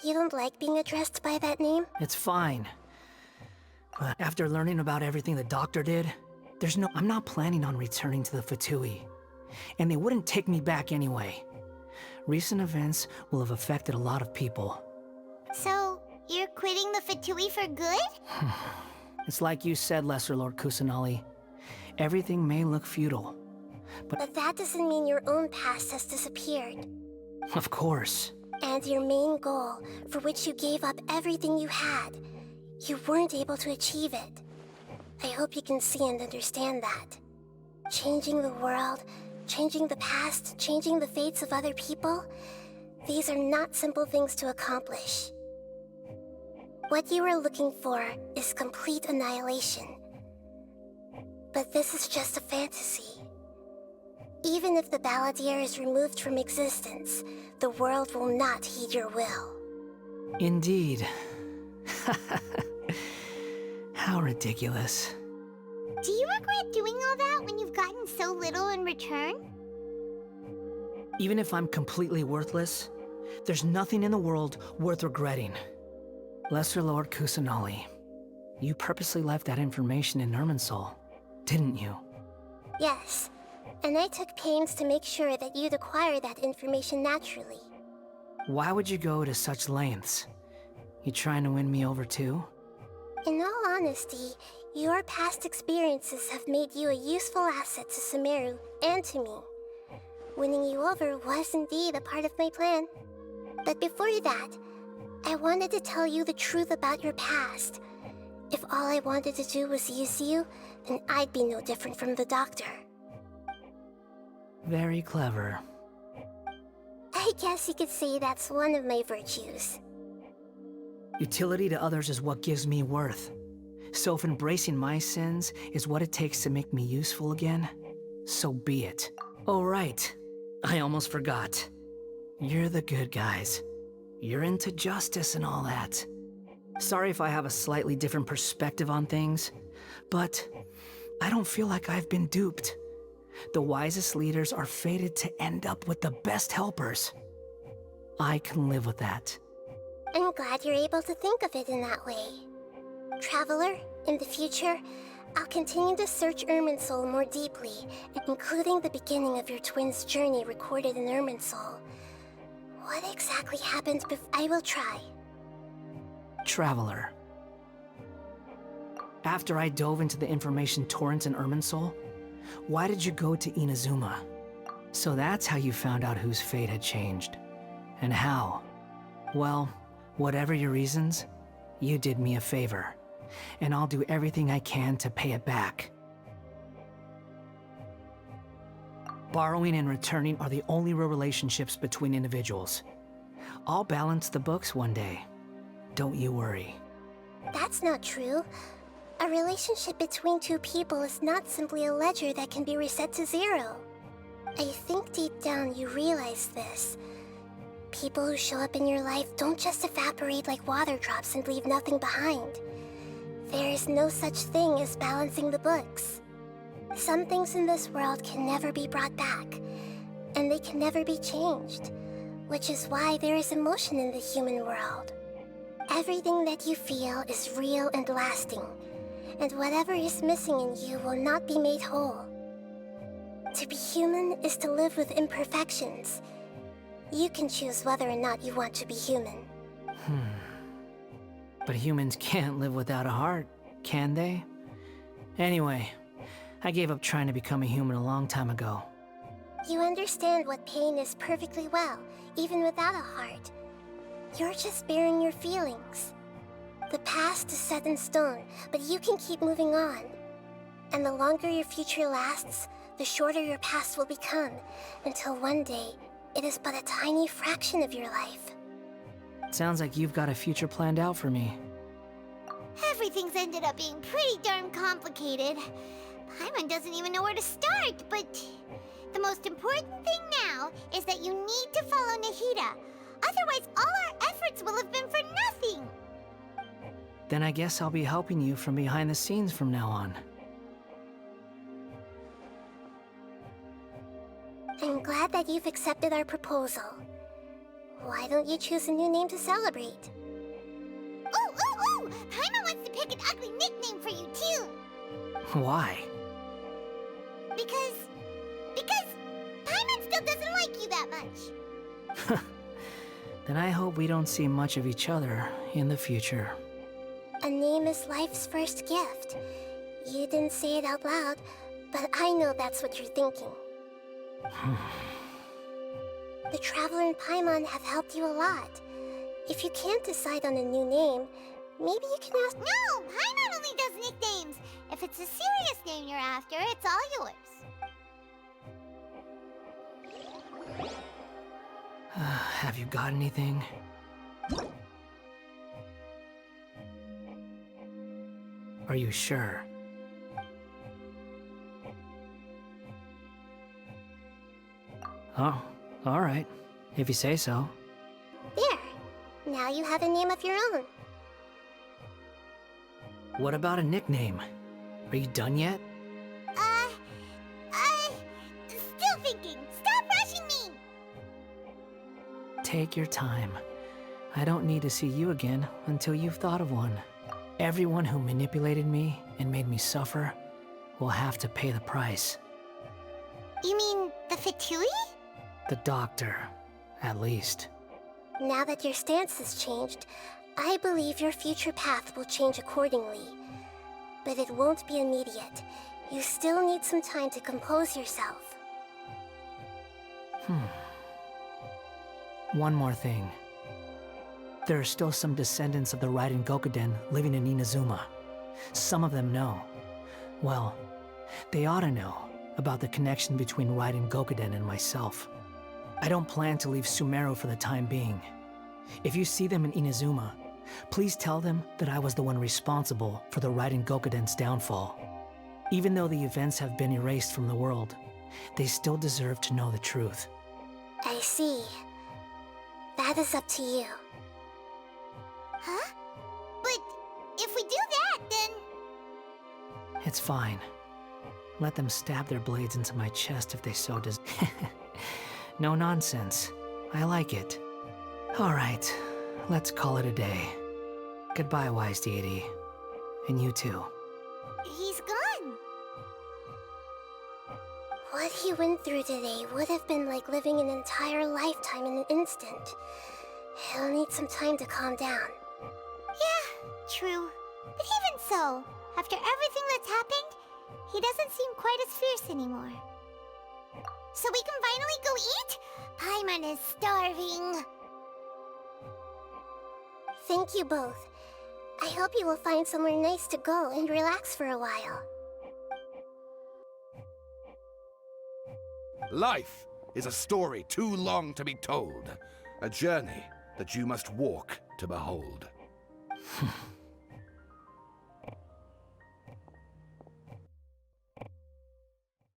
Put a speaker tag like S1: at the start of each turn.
S1: You don't like being addressed by that name?
S2: It's fine. But after learning about everything the doctor did, I'm not planning on returning to the Fatui. And they wouldn't take me back anyway. Recent events will have affected a lot of people.
S3: So, you're quitting the Fatui for good?
S2: It's like you said, Lesser Lord Kusanali. Everything may look futile,
S1: But that doesn't mean your own past has disappeared.
S2: of course.
S1: And your main goal, for which you gave up everything you had, you weren't able to achieve it. I hope you can see and understand that. Changing the world, changing the past, changing the fates of other people, these are not simple things to accomplish. What you were looking for is complete annihilation. But this is just a fantasy. Even if the Balladeer is removed from existence, the world will not heed your will.
S2: Indeed. How ridiculous.
S3: Do you regret doing all that when you've gotten so little in return?
S2: Even if I'm completely worthless, there's nothing in the world worth regretting. Lesser Lord Kusanali, you purposely left that information in Irminsul, didn't you?
S1: Yes, and I took pains to make sure that you'd acquire that information naturally.
S2: Why would you go to such lengths? You trying to win me over too?
S1: In all honesty, your past experiences have made you a useful asset to Sumeru and to me. Winning you over was indeed a part of my plan. But before that, I wanted to tell you the truth about your past. If all I wanted to do was use you, then I'd be no different from the doctor.
S2: Very clever.
S1: I guess you could say that's one of my virtues.
S2: Utility to others is what gives me worth. So if embracing my sins is what it takes to make me useful again, so be it. Oh right, I almost forgot. You're the good guys. You're into justice and all that. Sorry if I have a slightly different perspective on things, but I don't feel like I've been duped. The wisest leaders are fated to end up with the best helpers. I can live with that.
S1: I'm glad you're able to think of it in that way. Traveler, in the future, I'll continue to search Irminsul more deeply, including the beginning of your twins' journey recorded in Irminsul. What exactly happened I will try.
S2: Traveler. After I dove into the information torrent in Irminsul, why did you go to Inazuma? So that's how you found out whose fate had changed. And how? Well, whatever your reasons, you did me a favor. And I'll do everything I can to pay it back. Borrowing and returning are the only real relationships between individuals. I'll balance the books one day. Don't you worry.
S1: That's not true. A relationship between two people is not simply a ledger that can be reset to zero. I think deep down you realize this. People who show up in your life don't just evaporate like water drops and leave nothing behind. There is no such thing as balancing the books. Some things in this world can never be brought back, and they can never be changed, which is why there is emotion in the human world. Everything that you feel is real and lasting, and whatever is missing in you will not be made whole. To be human is to live with imperfections. You can choose whether or not you want to be human.
S2: But humans can't live without a heart, can they? Anyway, I gave up trying to become a human a long time ago.
S1: You understand what pain is perfectly well, even without a heart. You're just bearing your feelings. The past is set in stone, but you can keep moving on. And the longer your future lasts, the shorter your past will become, until one day, it is but a tiny fraction of your life.
S2: Sounds like you've got a future planned out for me.
S3: Everything's ended up being pretty darn complicated. Paimon doesn't even know where to start, but the most important thing now is that you need to follow Nahida. Otherwise, all our efforts will have been for nothing.
S2: Then I guess I'll be helping you from behind the scenes from now on.
S1: I'm glad that you've accepted our proposal. Why don't you choose a new name to celebrate?
S3: Ooh! Paimon wants to pick an ugly nickname for you, too!
S2: Why?
S3: Because Paimon still doesn't like you that much.
S2: Then I hope we don't see much of each other in the future.
S1: A name is life's first gift. You didn't say it out loud, but I know that's what you're thinking. The Traveler and Paimon have helped you a lot. If you can't decide on a new name, maybe you can ask—
S3: No! Paimon only does nicknames! If it's a serious name you're after, it's all yours.
S2: Have you got anything? Are you sure? Oh, all right. If you say so.
S1: There. Now you have a name of your own.
S2: What about a nickname? Are you done yet?
S3: Still thinking. Stop rushing me!
S2: Take your time. I don't need to see you again until you've thought of one. Everyone who manipulated me and made me suffer will have to pay the price.
S3: You mean the Fatui?
S2: The doctor, at least.
S1: Now that your stance has changed, I believe your future path will change accordingly. But it won't be immediate. You still need some time to compose yourself.
S2: One more thing. There are still some descendants of the Raiden Gokuden living in Inazuma. Some of them know. Well, they ought to know about the connection between Raiden Gokuden and myself. I don't plan to leave Sumeru for the time being. If you see them in Inazuma, please tell them that I was the one responsible for the Raiden Gokuden's downfall. Even though the events have been erased from the world, they still deserve to know the truth.
S1: I see. That is up to you.
S3: Huh? But if we do that, then...
S2: It's fine. Let them stab their blades into my chest if they so desire. No nonsense. I like it. All right, let's call it a day. Goodbye, wise deity. And you too.
S3: He's gone.
S1: What he went through today would have been like living an entire lifetime in an instant. He'll need some time to calm down.
S3: Yeah, true. But even so, after everything that's happened, he doesn't seem quite as fierce anymore. So we can finally go eat? Paimon is starving.
S1: Thank you both. I hope you will find somewhere nice to go and relax for a while.
S4: Life is a story too long to be told. A journey that you must walk to behold.